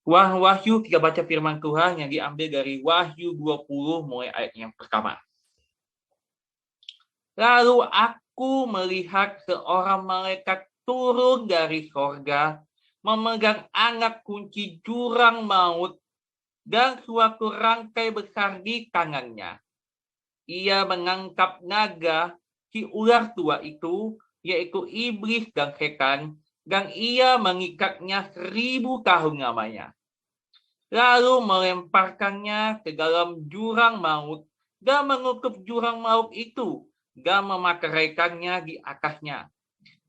Wahyu kita baca firman Tuhan yang diambil dari Wahyu 20 mulai ayat yang pertama. Lalu aku melihat seorang malaikat turun dari sorga, memegang anak kunci jurang maut dan suatu rangkai besar di tangannya. Ia mengangkat naga, si ular tua itu, yaitu iblis dan setan, dan ia mengikatnya 1000 tahun lamanya. Lalu melemparkannya ke dalam jurang maut dan menutup jurang maut itu dan memateraikannya di atasnya,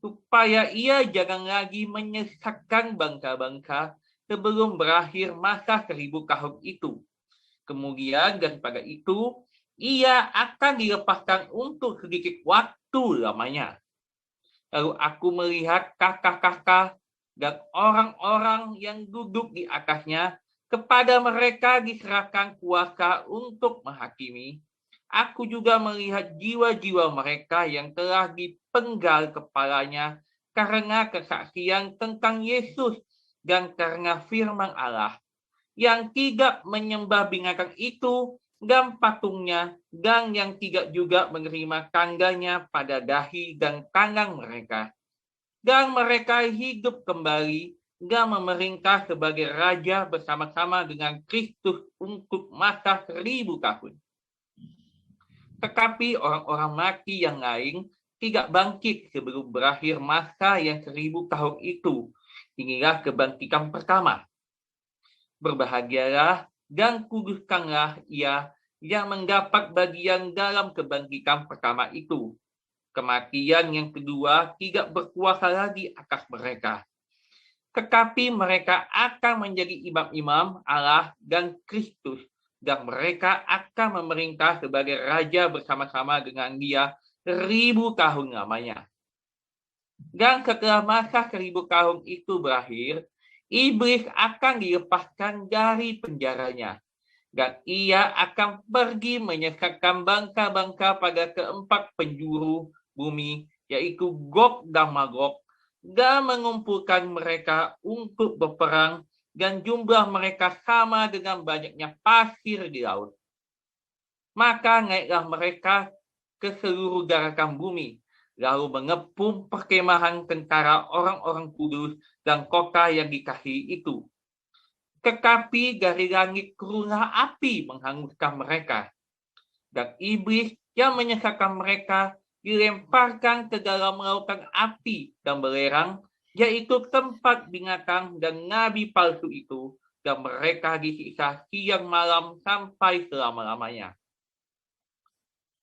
supaya ia jangan lagi menyesatkan bangsa-bangsa sebelum berakhir masa 1000 tahun itu. Kemudian daripada itu, ia akan dilepaskan untuk sedikit waktu lamanya. Lalu aku melihat kakak-kakak dan orang-orang yang duduk di atasnya, kepada mereka diserahkan kuasa untuk menghakimi. Aku juga melihat jiwa-jiwa mereka yang telah dipenggal kepalanya karena kesaksian tentang Yesus dan karena firman Allah, yang tidak menyembah binatang itu dan patungnya, dan yang tidak juga menerima tandanya pada dahi dan tangan mereka. Dan mereka hidup kembali dan memerintah sebagai raja bersama-sama dengan Kristus untuk masa 1000 tahun. Tetapi orang-orang mati yang lain tidak bangkit sebelum berakhir masa yang 1000 tahun itu. Inilah kebangkitan pertama. Berbahagialah dan kuduskanlah ia yang mendapat bagian dalam kebangkitan pertama itu. Kematian yang kedua tidak berkuasa lagi atas mereka. Tetapi mereka akan menjadi imam-imam Allah dan Kristus, dan mereka akan memerintah sebagai raja bersama-sama dengan dia 1000 tahun lamanya. Dan setelah masa 1000 tahun itu berakhir, iblis akan dilepaskan dari penjaranya, dan ia akan pergi menyesatkan bangsa-bangsa pada keempat penjuru bumi, yaitu Gog dan Magog, dan mengumpulkan mereka untuk berperang, dan jumlah mereka sama dengan banyaknya pasir di laut. Maka naiklah mereka ke seluruh daratan bumi, lalu mengepung perkemahan tentara orang-orang kudus dan kota yang dikasihi itu. Tetapi dari langit turunlah api menghanguskan mereka, dan iblis yang menyesatkan mereka dilemparkan ke dalam lautan api dan belerang, yaitu tempat binatang dan nabi palsu itu, dan mereka disiksa siang malam sampai selama-lamanya.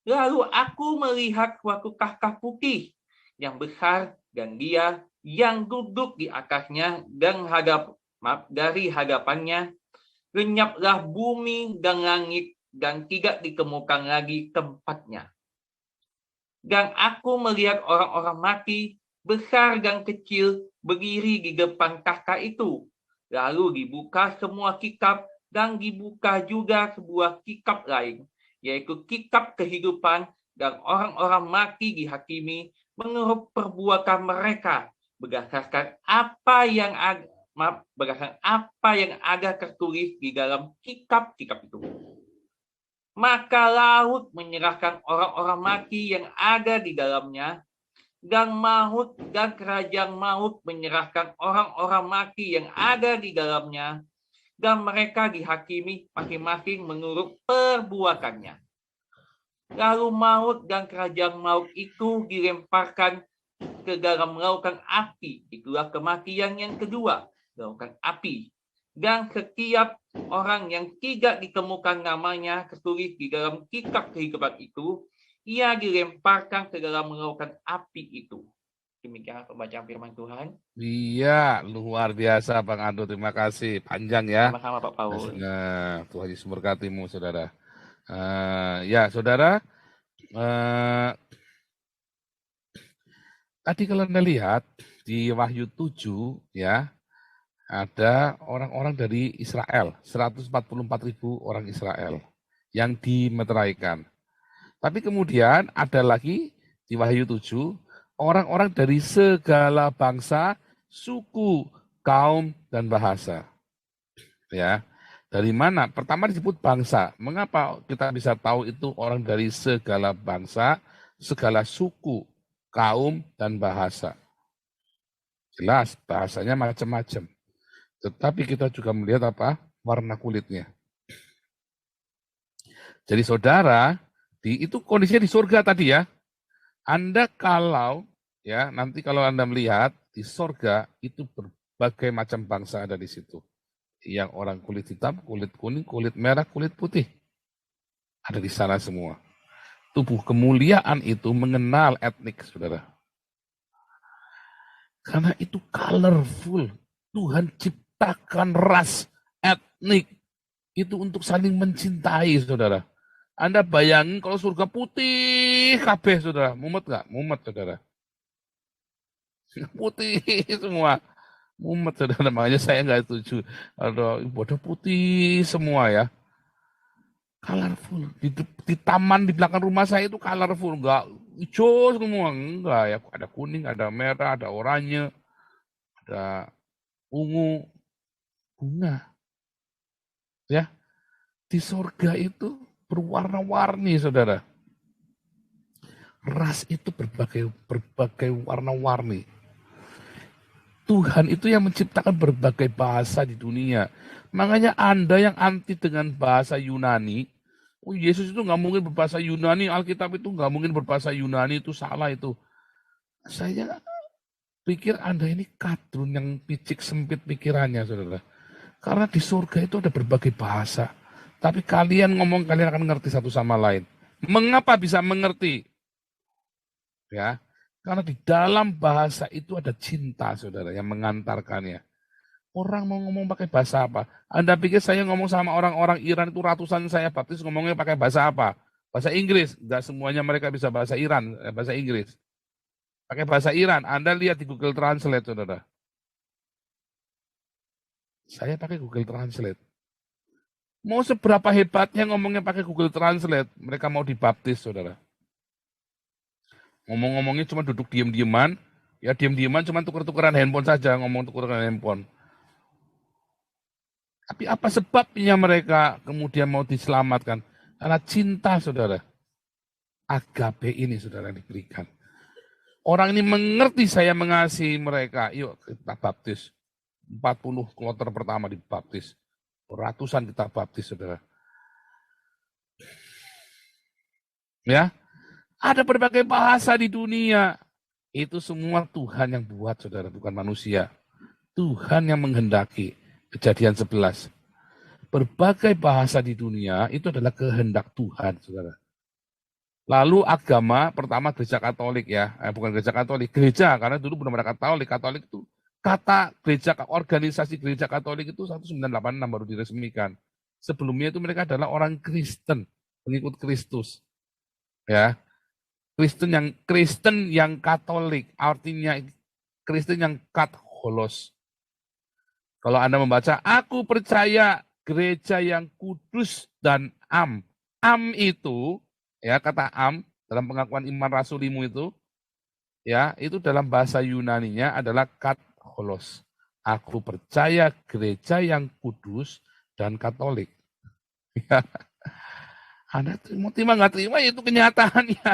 Lalu aku melihat suatu tahta putih yang besar, dan dia yang duduk di atasnya, dan dari hadapannya lenyaplah bumi dan langit, dan tidak ditemukan lagi tempatnya. Dan aku melihat orang-orang mati, besar dan kecil, berdiri di depan tahta itu. Lalu dibuka semua kitab, dan dibuka juga sebuah kitab lain, yaitu kitab kehidupan, dan orang-orang mati dihakimi menurut perbuatan mereka berdasarkan apa yang ada tertulis di dalam kitab-kitab itu. Maka laut menyerahkan orang-orang mati yang ada di dalamnya, dan maut dan kerajaan maut menyerahkan orang-orang mati yang ada di dalamnya, dan mereka dihakimi masing-masing menurut perbuatannya. Lalu maut dan kerajaan maut itu dilemparkan ke dalam lautan api. Itulah kematian yang kedua, lautan api. Dan setiap orang yang tidak ditemukan namanya tertulis di dalam kitab kehidupan itu, ia dilemparkan ke dalam lautan api itu. Demikian pembacaan firman Tuhan. Iya, luar biasa Bang Ando, terima kasih. Panjang ya. Sama-sama Pak Paul. Nah, Tuhan Yesus memberkatimu, saudara. Ya, saudara, tadi kalau Anda lihat di Wahyu 7, ya, ada orang-orang dari Israel, 144.000 orang Israel yang dimeteraikan. Tapi kemudian ada lagi di Wahyu 7, orang-orang dari segala bangsa, suku, kaum, dan bahasa. Ya, dari mana? Pertama disebut bangsa. Mengapa kita bisa tahu itu orang dari segala bangsa, segala suku, kaum, dan bahasa? Jelas, bahasanya macam-macam. Tetapi kita juga melihat apa? Warna kulitnya. Jadi saudara, itu kondisinya di surga tadi ya. Anda kalau, ya nanti kalau Anda melihat di surga, itu berbagai macam bangsa ada di situ. Yang orang kulit hitam, kulit kuning, kulit merah, kulit putih. Ada di sana semua. Tubuh kemuliaan itu mengenal etnik, saudara. Karena itu colorful. Tuhan ciptakan ras, etnik. Itu untuk saling mencintai, saudara. Anda bayangin kalau surga putih kabeh, saudara. Mumet nggak? Mumet, saudara. Putih semua. Mumet, saudara. Makanya saya nggak setuju. Ada ibadah putih semua ya. Colorful. Di taman di belakang rumah saya itu colorful. Enggak hijau semua. Enggak ya. Ada kuning, ada merah, ada oranye, ada ungu, bunga. Ya, di surga itu berwarna-warni, saudara. Ras itu berbagai warna-warni. Tuhan itu yang menciptakan berbagai bahasa di dunia. Makanya Anda yang anti dengan bahasa Yunani, oh Yesus itu nggak mungkin berbahasa Yunani, Alkitab itu nggak mungkin berbahasa Yunani, itu salah itu. Saya pikir Anda ini kadrun yang picik sempit pikirannya, saudara. Karena di surga itu ada berbagai bahasa. Tapi kalian ngomong, kalian akan ngerti satu sama lain. Mengapa bisa mengerti? Ya, karena di dalam bahasa itu ada cinta, saudara, yang mengantarkannya. Orang mau ngomong pakai bahasa apa? Anda pikir saya ngomong sama orang-orang Iran itu ratusan saya baptis ngomongnya pakai bahasa apa? Bahasa Inggris. Enggak semuanya mereka bisa bahasa Iran, bahasa Inggris. Pakai bahasa Iran. Anda lihat di Google Translate, saudara. Saya pakai Google Translate. Mau seberapa hebatnya ngomongnya pakai Google Translate, mereka mau dibaptis, saudara. Ngomong-ngomongnya cuma duduk diem-dieman, ya diem-dieman cuma tuker-tukeran handphone saja, ngomong tukeran handphone. Tapi apa sebabnya mereka kemudian mau diselamatkan? Karena cinta, saudara. Agape ini, saudara, diberikan. Orang ini mengerti saya mengasihi mereka. Yuk kita baptis. 40 kloter pertama dibaptis. Ratusan kita baptis, saudara. Ya, ada berbagai bahasa di dunia. Itu semua Tuhan yang buat, saudara, bukan manusia. Tuhan yang menghendaki. Kejadian 11. Berbagai bahasa di dunia itu adalah kehendak Tuhan, saudara. Lalu agama, pertama gereja Katolik ya. Bukan gereja Katolik, gereja, karena dulu belum ada Katolik. Katolik itu, kata gereja, organisasi gereja Katolik itu 1986 baru diresmikan. Sebelumnya itu mereka adalah orang Kristen, pengikut Kristus. Ya, Kristen yang Katolik, artinya Kristen yang katholos. Kalau Anda membaca, aku percaya gereja yang kudus dan am. Am itu, ya kata am, dalam pengakuan iman rasulimu itu, ya itu dalam bahasa Yunaninya adalah katholos. Aku percaya gereja yang kudus dan Katolik. Ya. Anda mau terima nggak terima, itu kenyataannya.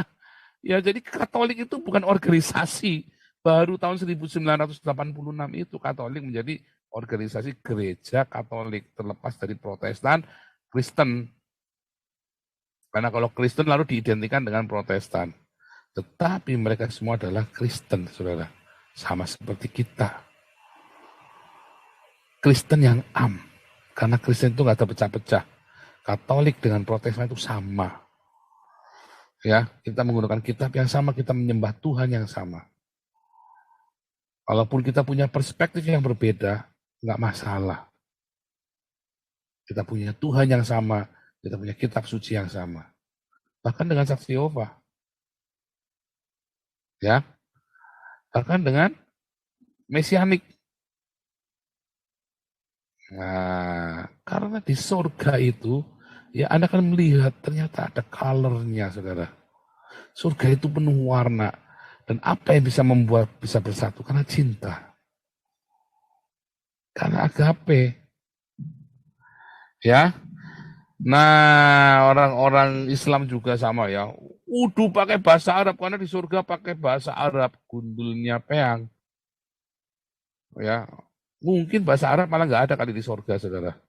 Ya, jadi Katolik itu bukan organisasi. Baru tahun 1986 itu Katolik menjadi organisasi gereja Katolik, terlepas dari Protestan, Kristen. Karena kalau Kristen lalu diidentikan dengan Protestan. Tetapi mereka semua adalah Kristen, saudara. Sama seperti kita. Kristen yang am. Karena Kristen itu nggak terpecah-pecah. Katolik dengan Protestan itu sama. Ya, kita menggunakan kitab yang sama, kita menyembah Tuhan yang sama. Walaupun kita punya perspektif yang berbeda, nggak masalah. Kita punya Tuhan yang sama, kita punya kitab suci yang sama. Bahkan dengan saksi Yehova. Ya. Bahkan dengan mesianik. Nah, karena di surga itu, ya Anda akan melihat ternyata ada color-nya, saudara. Surga itu penuh warna. Dan apa yang bisa membuat bisa bersatu? Karena cinta. Karena agape. Ya. Nah, orang-orang Islam juga sama ya. Udah pakai bahasa Arab karena di surga pakai bahasa Arab, gundulnya peang. Ya, mungkin bahasa Arab malah nggak ada kali di surga, saudara.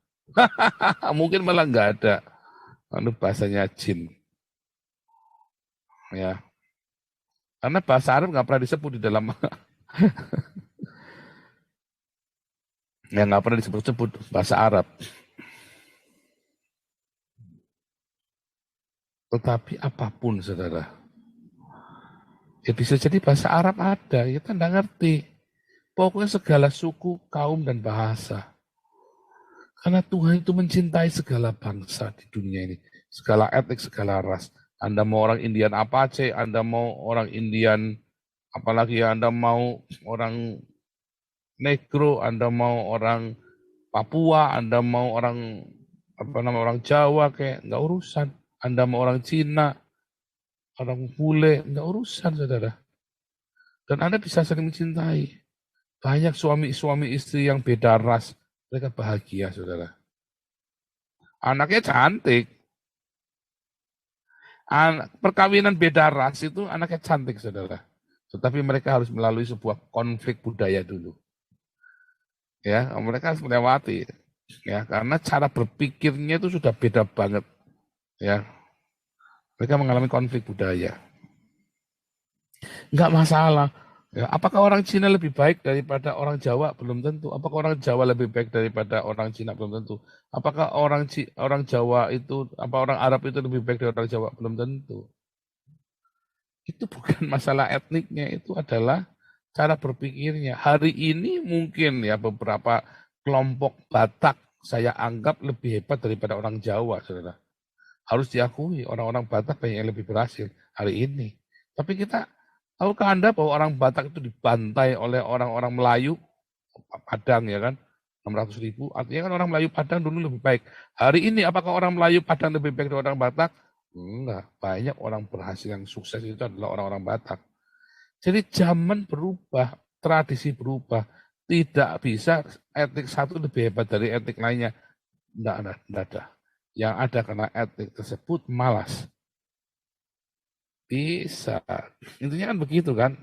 Mungkin malah nggak ada. Lalu bahasanya jin. Ya, karena bahasa Arab nggak pernah disebut di dalam, ya nggak pernah disebut-sebut bahasa Arab. Tetapi apapun, saudara, ya bisa jadi bahasa Arab ada, kita nggak ngerti. Pokoknya segala suku, kaum, dan bahasa. Karena Tuhan itu mencintai segala bangsa di dunia ini. Segala etnik, segala ras. Anda mau orang Indian Apache, Anda mau orang Indian, apalagi Anda mau orang Negro, Anda mau orang Papua, Anda mau orang orang Jawa, kayak nggak urusan. Anda mau orang Cina, orang bule, nggak urusan, saudara. Dan Anda bisa saling mencintai. Banyak suami istri yang beda ras, mereka bahagia, saudara. Anaknya cantik. Perkawinan beda ras itu anaknya cantik, saudara. Tetapi mereka harus melalui sebuah konflik budaya dulu. Ya, mereka harus melewati. Ya, karena cara berpikirnya itu sudah beda banget. Ya, mereka mengalami konflik budaya. Enggak masalah. Ya, apakah orang Cina lebih baik daripada orang Jawa? Belum tentu. Apakah orang Jawa lebih baik daripada orang Cina? Belum tentu. Apakah orang Jawa itu, orang Arab itu lebih baik dari orang Jawa? Belum tentu. Itu bukan masalah etniknya, itu adalah cara berpikirnya. Hari ini mungkin ya beberapa kelompok Batak saya anggap lebih hebat daripada orang Jawa, saudara. Harus diakui orang-orang Batak banyak yang lebih berhasil hari ini. Tapi tahukah Anda bahwa orang Batak itu dibantai oleh orang-orang Melayu Padang, ya kan? 600.000, artinya kan orang Melayu Padang dulu lebih baik. Hari ini apakah orang Melayu Padang lebih baik dari orang Batak? Enggak, banyak orang berhasil yang sukses itu adalah orang-orang Batak. Jadi zaman berubah, tradisi berubah. Tidak bisa etnik satu lebih hebat dari etnik lainnya. Enggak ada. Yang ada karena etnik tersebut malas. Bisa. Intinya kan begitu kan.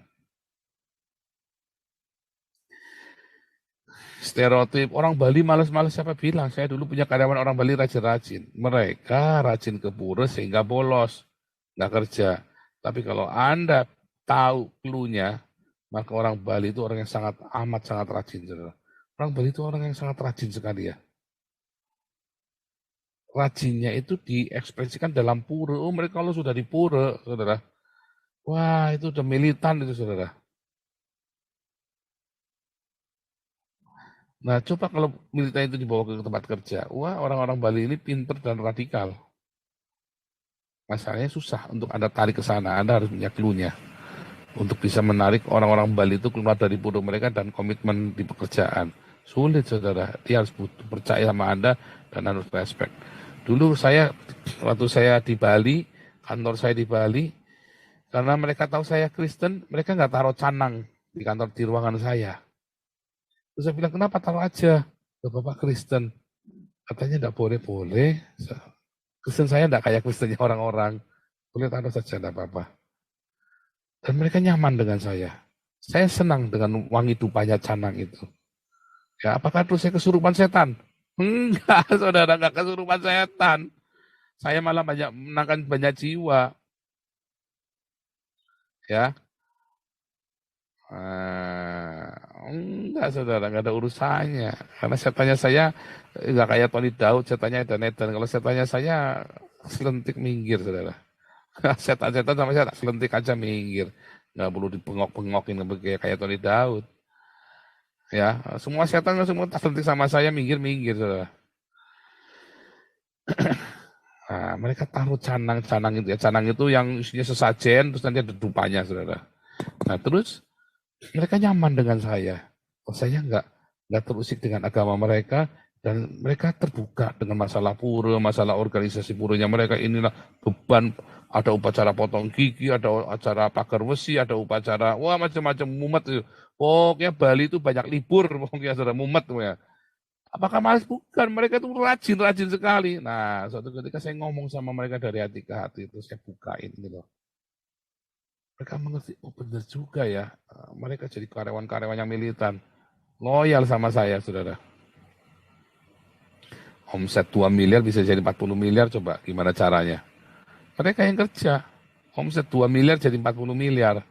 Stereotip orang Bali malas-malas, siapa bilang? Saya dulu punya karyawan orang Bali rajin-rajin. Mereka rajin ke pura sehingga bolos. Nggak kerja. Tapi kalau Anda tahu clue-nya, maka orang Bali itu orang yang sangat rajin. Saudara. Orang Bali itu orang yang sangat rajin sekali ya. Rajinnya itu diekspresikan dalam pura. Oh, mereka kalau sudah di pura, saudara. Wah, itu udah militan itu, saudara. Nah, coba kalau militan itu dibawa ke tempat kerja. Wah, orang-orang Bali ini pinter dan radikal. Masalahnya susah untuk Anda tarik ke sana. Anda harus punya clue-nya. Untuk bisa menarik orang-orang Bali itu keluar dari pura mereka dan komitmen di pekerjaan. Sulit, saudara. Dia harus percaya sama Anda dan harus respect. Dulu waktu saya di Bali, kantor saya di Bali, karena mereka tahu saya Kristen, mereka nggak taruh canang di ruangan saya. Terus saya bilang, kenapa taruh aja? Bapak Kristen. Katanya enggak boleh. Kristen saya enggak kayak Kristennya orang-orang. Boleh taruh saja, enggak apa-apa. Dan mereka nyaman dengan saya. Saya senang dengan wangi dupanya canang itu. Ya, apakah terus saya kesurupan setan? Enggak, saudara, enggak kesurupan setan. Saya malah menangkan banyak jiwa. Ya, enggak, saudara, enggak ada urusannya. Karena setannya saya enggak kayak Tony Daud, setannya edan-edan. Kalau setannya saya selentik minggir, saudara. Setan-setan sama saya tak selentik aja minggir. Enggak perlu dibengok-bengokin kayak Tony Daud. Ya, semua setan semua tak selentik sama saya minggir-minggir, saudara. Nah, mereka taruh canang itu ya. Canang itu yang isinya sesajen, terus nanti ada dupanya, saudara. Nah, terus mereka nyaman dengan saya. Saya nggak terusik dengan agama mereka, dan mereka terbuka dengan masalah pura, masalah organisasi puranya mereka. Inilah beban, ada upacara potong gigi, ada acara pagar besi, ada upacara, wah macam-macam mumet. Pokoknya Bali itu banyak libur, pokoknya saudara, mumet ya. Apakah malas? Bukan, mereka itu rajin-rajin sekali. Nah, suatu ketika saya ngomong sama mereka dari hati ke hati itu, saya bukain gitu. Mereka mengerti, oh benar juga ya, mereka jadi karyawan-karyawan yang militan. Loyal sama saya, saudara. Omset 2 miliar bisa jadi 40 miliar, coba gimana caranya? Mereka yang kerja. Omset 2 miliar jadi 40 miliar.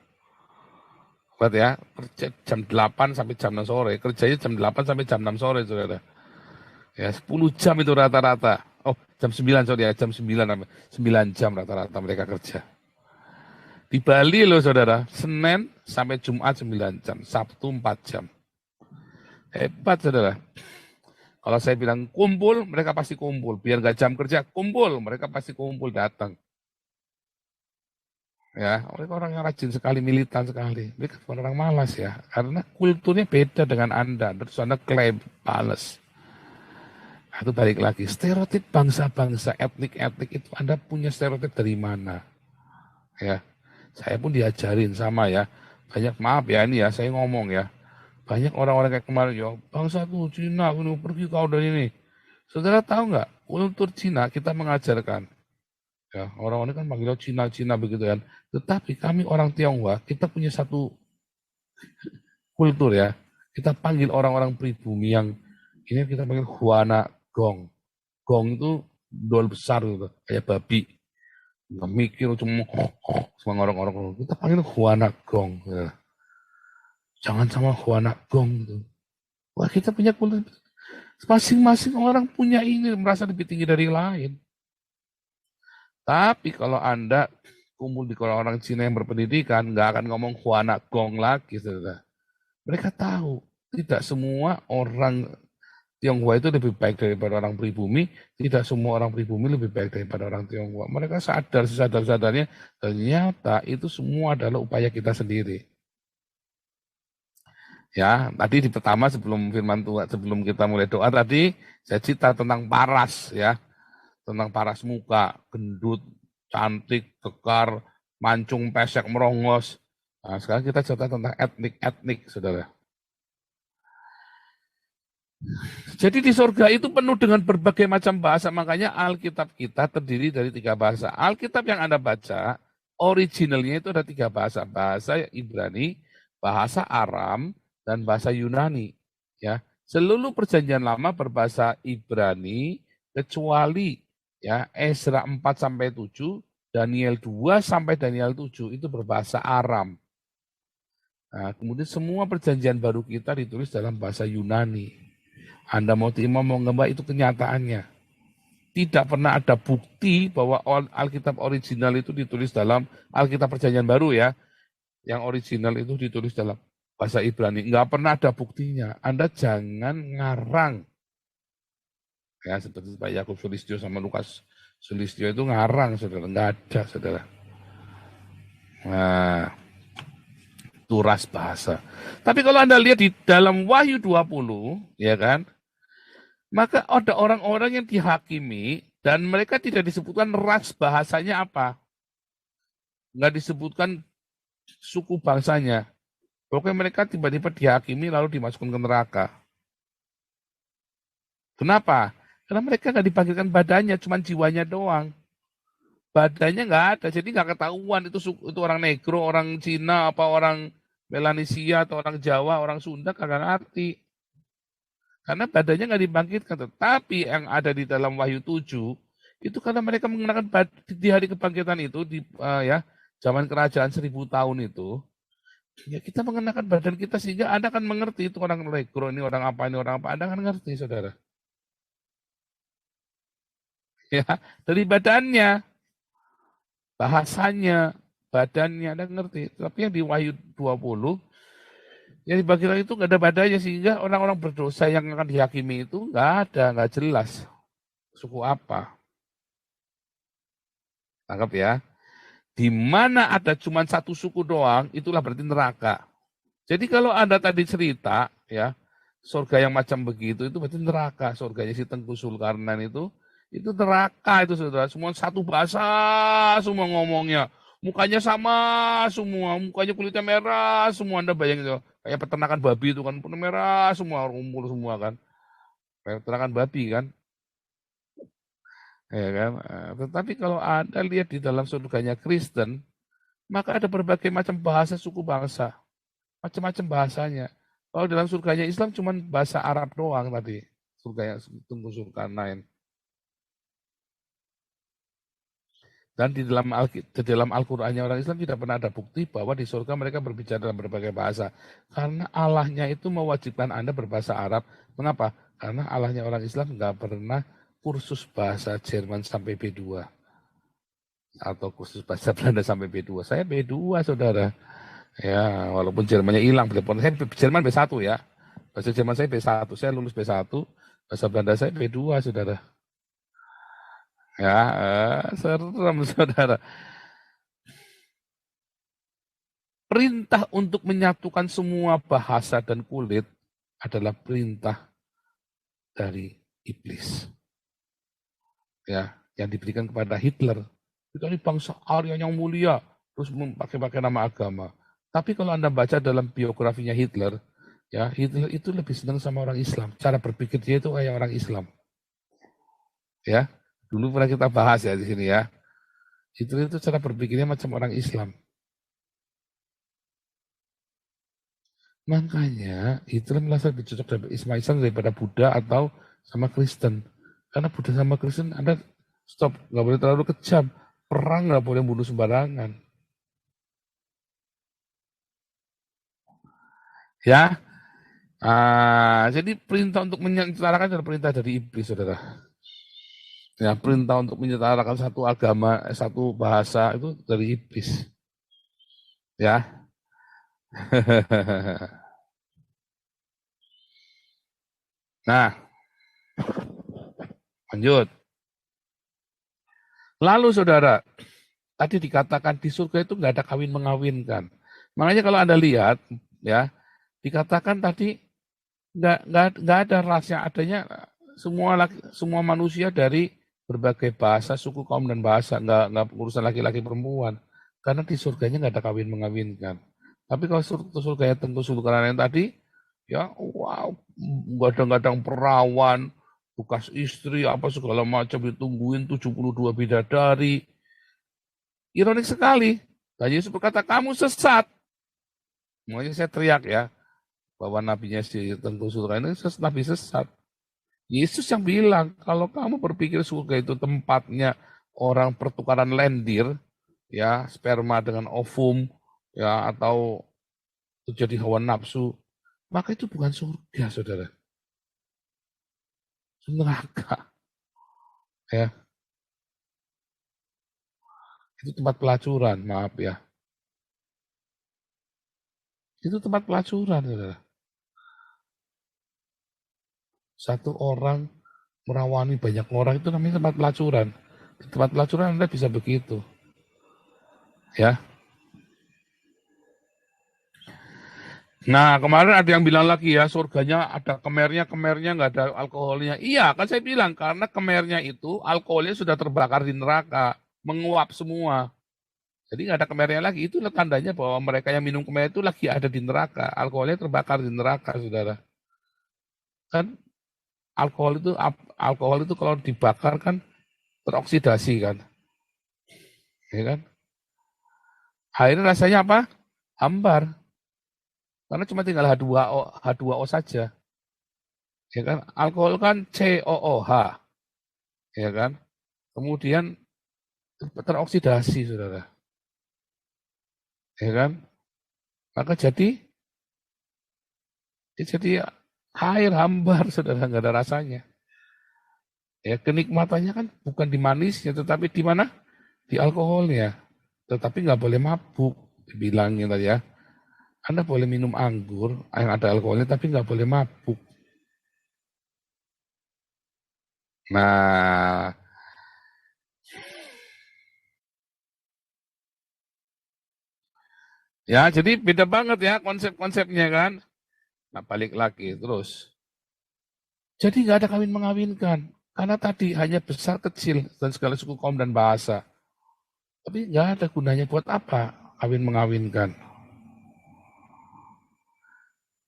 Buat ya, kerja jam 8 sampai jam 6 sore. Kerjanya jam 8 sampai jam 6 sore, saudara. Ya, 10 jam itu rata-rata. Oh, jam 9, sorry ya, jam 9, 9 jam rata-rata mereka kerja. Di Bali loh, saudara, Senin sampai Jumat 9 jam, Sabtu 4 jam. Hebat, saudara. Kalau saya bilang kumpul, mereka pasti kumpul. Biar gak jam kerja, kumpul. Mereka pasti kumpul, datang. Ya, mereka orang yang rajin sekali, militan sekali. Mereka bukan orang malas ya. Karena kulturnya beda dengan Anda. Terus Anda klaim, males. Nah, itu balik lagi. Stereotip bangsa-bangsa, etnik-etnik itu Anda punya stereotip dari mana? Ya, saya pun diajarin sama ya. Banyak, maaf ya ini ya, saya ngomong ya. Banyak orang-orang kayak kemarin, ya bangsa tuh Cina, pergi kau dari ini. Saudara tahu nggak, kultur Cina kita mengajarkan. Ya, orang-orang kan panggil Cina-Cina begitu kan. Tetapi kami orang Tionghoa, kita punya satu kultur ya. Kita panggil orang-orang pribumi yang, ini kita panggil Huana Gong. Gong itu dol besar gitu, kayak babi. Nggak mikir, cuma sama orang-orang. Kita panggil Huana Gong. Ya. Jangan sama Huana Gong gitu. Wah, kita punya kultur. Masing-masing orang punya ini, merasa lebih tinggi dari lain. Tapi kalau Anda kumpul di orang Cina yang berpendidikan, nggak akan ngomong Huana Gong lagi, saudara. Mereka tahu, tidak semua orang Tionghoa itu lebih baik daripada orang pribumi, tidak semua orang pribumi lebih baik daripada orang Tionghoa. Mereka sadar, sesadar-sadarnya, ternyata itu semua adalah upaya kita sendiri. Ya, tadi di pertama sebelum firman Tuhan, sebelum kita mulai doa tadi, saya cerita tentang paras ya, tentang paras muka, gendut, cantik, kekar, mancung, pesek, merongos. Nah, sekarang kita cerita tentang etnik-etnik, saudara. Jadi di surga itu penuh dengan berbagai macam bahasa, makanya Alkitab kita terdiri dari 3 bahasa. Alkitab yang Anda baca, originalnya itu ada 3 bahasa, bahasa Ibrani, bahasa Aram, dan bahasa Yunani. Ya, seluruh perjanjian lama berbahasa Ibrani kecuali ya Ezra 4 sampai 7, Daniel 2 sampai Daniel 7 itu berbahasa Aram. Nah, kemudian semua perjanjian baru kita ditulis dalam bahasa Yunani. Anda mau terima mau enggak itu kenyataannya. Tidak pernah ada bukti bahwa Alkitab original itu ditulis dalam Alkitab perjanjian baru ya. Yang original itu ditulis dalam bahasa Ibrani, nggak pernah ada buktinya. Anda jangan ngarang. Ya, seperti Pak Yakub Sulistyo sama Lukas Sulistyo itu ngarang, saudara. Nggak ada, saudara. Nah, itu ras bahasa. Tapi kalau Anda lihat di dalam Wahyu 20, ya kan, maka ada orang-orang yang dihakimi dan mereka tidak disebutkan ras bahasanya apa. Nggak disebutkan suku bangsanya. Pokoknya mereka tiba-tiba dihakimi lalu dimasukkan ke neraka. Kenapa? Karena mereka nggak dipanggilkan badannya, cuma jiwanya doang. Badannya nggak ada, jadi nggak ketahuan itu orang Negro, orang Cina, apa orang Melanesia, atau orang Jawa, orang Sunda, kagak ngerti. Karena badannya nggak dibangkitkan. Tetapi yang ada di dalam Wahyu 7, itu karena mereka mengenakan di hari kebangkitan itu, ya zaman kerajaan 1000 tahun itu, ya kita mengenakan badan kita sehingga Anda akan mengerti itu orang Negro, ini orang apa, Anda akan ngerti, saudara. Ya, dari badannya, bahasanya, badannya, Anda ngerti. Tapi yang di Wahyu 20, yang dibagikan itu nggak ada badannya sehingga orang-orang berdosa yang akan dihakimi itu nggak jelas suku apa. Tangkap ya. Di mana ada cuma satu suku doang, itulah berarti neraka. Jadi kalau Anda tadi cerita, ya, surga yang macam begitu, itu berarti neraka. Surganya si Tengku Zulkarnain itu neraka itu, saudara. Semua satu bahasa, semua ngomongnya. Mukanya sama semua, mukanya kulitnya merah, semua Anda bayangin itu. Kayak peternakan babi itu kan, penuh merah, semua kumpul semua kan. peterangan babi kan. Ya kan? Tetapi kalau Anda lihat di dalam surganya Kristen, maka ada berbagai macam bahasa suku bangsa, macam-macam bahasanya. Kalau dalam surganya Islam cuma bahasa Arab doang tadi, surga yang tunggu surga lain. Dan di dalam Al-Qur'annya orang Islam tidak pernah ada bukti bahwa di surga mereka berbicara dalam berbagai bahasa. Karena Allahnya itu mewajibkan Anda berbahasa Arab. Mengapa? Karena Allahnya orang Islam nggak pernah kursus bahasa Jerman sampai B2. Atau kursus bahasa Belanda sampai B2. Saya B2, saudara. Ya, walaupun Jermannya hilang. Saya Jerman B1 ya. Bahasa Jerman saya B1. Saya lulus B1. Bahasa Belanda saya B2, saudara. Ya, serem, saudara. Perintah untuk menyatukan semua bahasa dan kulit adalah perintah dari iblis. Ya, yang diberikan kepada Hitler. Kita ini bangsa Arya yang mulia, terus pakai nama agama. Tapi kalau Anda baca dalam biografinya Hitler, ya Hitler itu lebih senang sama orang Islam. Cara berpikir dia itu kayak orang Islam. Ya, dulu pernah kita bahas ya di sini ya. Hitler itu cara berpikirnya macam orang Islam. Makanya Hitler merasa lebih cocok dengan Islam daripada Buddha atau sama Kristen. Karena Buddha sama Kristen Anda stop, nggak boleh terlalu kejam. Perang nggak boleh bunuh sembarangan. Ya, jadi perintah untuk menyetarakan adalah perintah dari iblis, saudara. Ya, perintah untuk menyetarakan satu agama, satu bahasa itu dari iblis. Ya. Nah, lanjut. Lalu saudara, tadi dikatakan di surga itu nggak ada kawin mengawinkan. Makanya kalau Anda lihat, ya, dikatakan tadi nggak ada rahasia adanya semua manusia dari berbagai bahasa, suku, kaum dan bahasa, nggak urusan laki-laki perempuan, karena di surganya nggak ada kawin mengawinkan. Tapi kalau surganya tentu surga yang tadi, ya wow, gadang-gadang perawan, bekas istri, apa segala macam ditungguin 72 bidadari. Ironik sekali, dan Yesus berkata, kamu sesat. Makanya saya teriak ya, bahwa nabinya si tentu surga ini nabi sesat. Yesus yang bilang, kalau kamu berpikir surga itu tempatnya orang pertukaran lendir, ya sperma dengan ovum, ya atau terjadi hawa nafsu, maka itu bukan surga, saudara. Neraka. Ya. Itu tempat pelacuran, maaf ya. Itu tempat pelacuran, saudara. Satu orang merawani banyak orang itu namanya tempat pelacuran. Di tempat pelacuran Anda bisa begitu. Ya. Nah, kemarin ada yang bilang lagi ya, surganya ada kemernya nggak ada alkoholnya. Iya, kan saya bilang, karena kemernya itu alkoholnya sudah terbakar di neraka, menguap semua. Jadi nggak ada kemernya lagi. Itu tandanya bahwa mereka yang minum kemer itu lagi ada di neraka. Alkoholnya terbakar di neraka, saudara. Kan alkohol itu kalau dibakar kan teroksidasi kan. Ya kan? Akhirnya rasanya apa? Hambar. Karena cuma tinggal H2O saja. Ya kan? Alkohol kan COOH. Ya kan? Kemudian teroksidasi, saudara. Ya kan? Maka jadi air hambar, saudara, nggak ada rasanya. Ya, kenikmatannya kan bukan di manisnya, tetapi di mana? Di alkoholnya. Tetapi nggak boleh mabuk, dibilangin tadi ya. Anda boleh minum anggur yang ada alkoholnya, tapi nggak boleh mabuk. Nah, ya jadi beda banget ya konsep-konsepnya kan. Nah, balik lagi terus. Jadi nggak ada kawin mengawinkan. Karena tadi hanya besar kecil dan segala suku kaum dan bahasa. Tapi nggak ada gunanya buat apa kawin mengawinkan.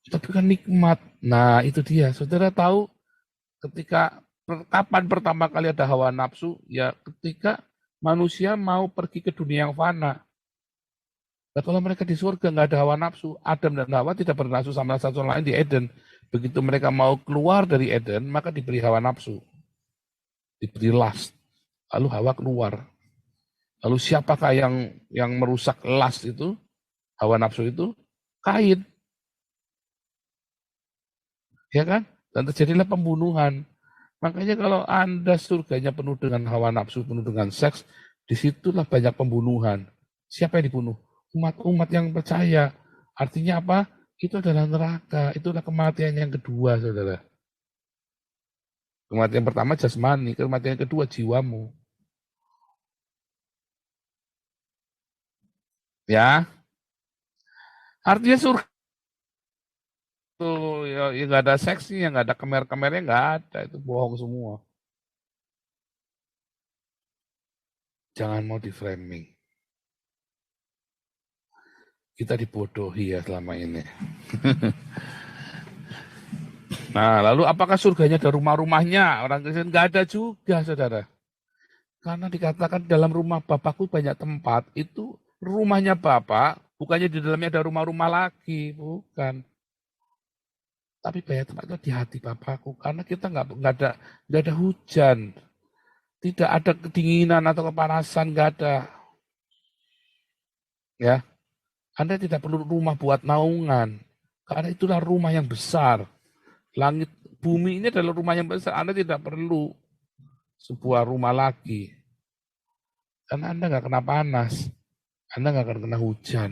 Tapi kan nikmat. Nah itu dia. Saudara tahu Kapan pertama kali ada hawa nafsu? Ya ketika manusia mau pergi ke dunia yang fana. Nah, kalau mereka di surga nggak ada hawa nafsu, Adam dan Hawa tidak bernafsu sama satu lain di Eden. Begitu mereka mau keluar dari Eden, maka diberi hawa nafsu, diberi lust. Lalu Hawa keluar. Lalu siapakah yang merusak lust itu, hawa nafsu itu? Kain, ya kan? Dan terjadilah pembunuhan. Makanya kalau Anda surganya penuh dengan hawa nafsu, penuh dengan seks, disitulah banyak pembunuhan. Siapa yang dibunuh? Umat-umat yang percaya. Artinya apa? Itu adalah neraka. Itulah kematian yang kedua, saudara. Kematian pertama jasmani, kematian yang kedua jiwamu. Ya, artinya surga itu ya nggak ada seksnya, nggak ada kemer-kemernya, nggak ada. Itu bohong semua. Jangan mau di framing. Kita dibodohi ya selama ini. Nah, lalu apakah surganya ada rumah-rumahnya? Orang Kristen nggak ada juga, saudara. Karena dikatakan dalam rumah Bapakku banyak tempat, itu rumahnya Bapak, bukannya di dalamnya ada rumah-rumah lagi, bukan. Tapi banyak tempat itu di hati Bapakku, karena kita nggak ada hujan, tidak ada kedinginan atau kepanasan, nggak ada. Ya, Anda tidak perlu rumah buat naungan, karena itulah rumah yang besar. Langit, bumi ini adalah rumah yang besar. Anda tidak perlu sebuah rumah lagi. Karena Anda nggak kena panas. Anda nggak akan kena hujan.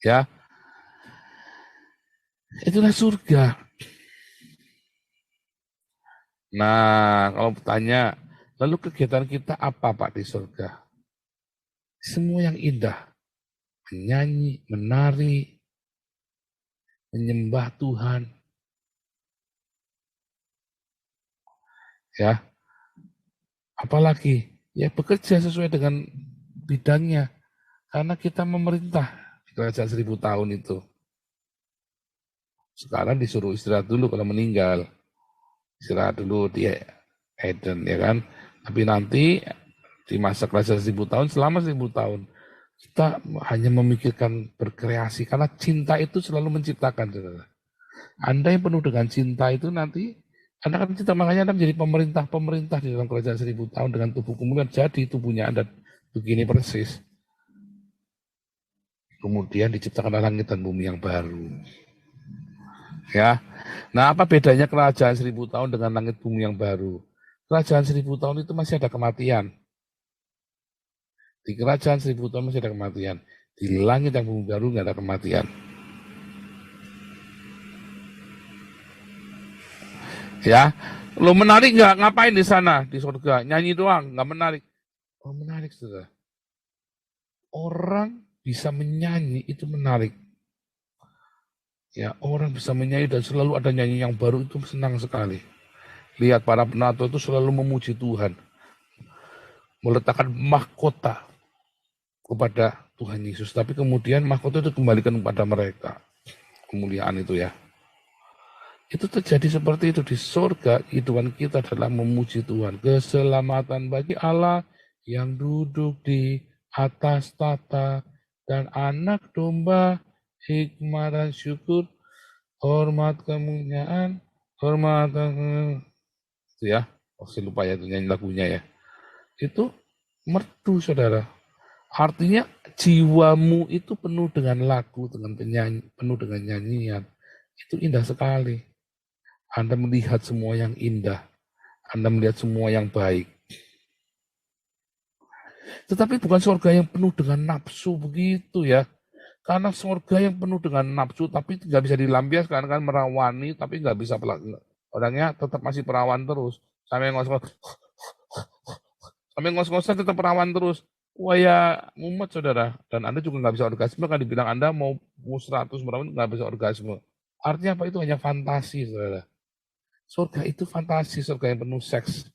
Ya, itulah surga. Nah, kalau bertanya, lalu kegiatan kita apa Pak di surga? Semua yang indah. Menyanyi, menari, menyembah Tuhan. Ya, apalagi ya bekerja sesuai dengan bidangnya. Karena kita memerintah di kerajaan 1000 tahun itu. Sekarang disuruh istirahat dulu kalau meninggal. Istirahat dulu di Eden, ya kan? Tapi nanti di masa kerajaan 1000 tahun, selama 1000 tahun, kita hanya memikirkan berkreasi. Karena cinta itu selalu menciptakan, saudara. Anda yang penuh dengan cinta itu nanti, Anda akan cinta, makanya Anda menjadi pemerintah di dalam kerajaan 1000 tahun dengan tubuh kemuliaan. Jadi tubuhnya Anda begini persis. Kemudian diciptakan langit dan bumi yang baru. Ya, nah apa bedanya kerajaan 1000 tahun dengan langit bumi yang baru? Kerajaan 1000 tahun itu masih ada kematian. Di kerajaan 1000 tahun masih ada kematian. Di langit yang bumi baru nggak ada kematian. Ya, lo menarik nggak? Ngapain di sana di surga? Nyanyi doang, nggak menarik. Oh menarik sudah. Orang bisa menyanyi itu menarik. Ya, orang bisa menyanyi dan selalu ada nyanyi yang baru itu senang sekali. Lihat para penatua itu selalu memuji Tuhan. Meletakkan mahkota kepada Tuhan Yesus. Tapi kemudian mahkota itu kembalikan kepada mereka. Kemuliaan itu ya. Itu terjadi seperti itu di surga. Hidupan kita adalah memuji Tuhan. Keselamatan bagi Allah yang duduk di atas tata dan anak domba, hikmat dan syukur, hormat kemuliaan, hormat itu ya. Saya lupa ya itu nyanyi lagunya ya. Itu merdu saudara. Artinya jiwamu itu penuh dengan lagu, dengan penyanyi, penuh dengan nyanyian. Itu indah sekali. Anda melihat semua yang indah. Anda melihat semua yang baik. Tetapi bukan surga yang penuh dengan nafsu begitu ya. Karena surga yang penuh dengan nafsu tapi nggak bisa dilampiaskan kan merawani tapi nggak bisa orangnya tetap masih perawan terus. Sampai ngos-ngosan tetap perawan terus. Wah ya mumet saudara. Dan Anda juga nggak bisa orgasme kan dibilang Anda mau 100 perawan nggak bisa orgasme. Artinya apa? Itu hanya fantasi saudara. Surga itu fantasi, surga yang penuh seks.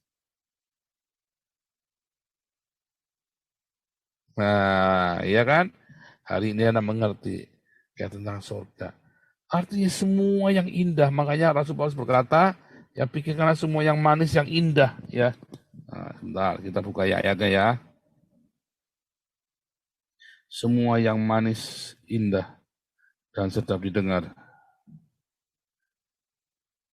Nah, iya kan? Hari ini Anda mengerti ya tentang surga. Artinya semua yang indah. Makanya Rasul Paulus berkata, ya pikirkanlah semua yang manis, yang indah. Ya, nah, sebentar kita buka ayatnya ya. Semua yang manis, indah, dan sedap didengar.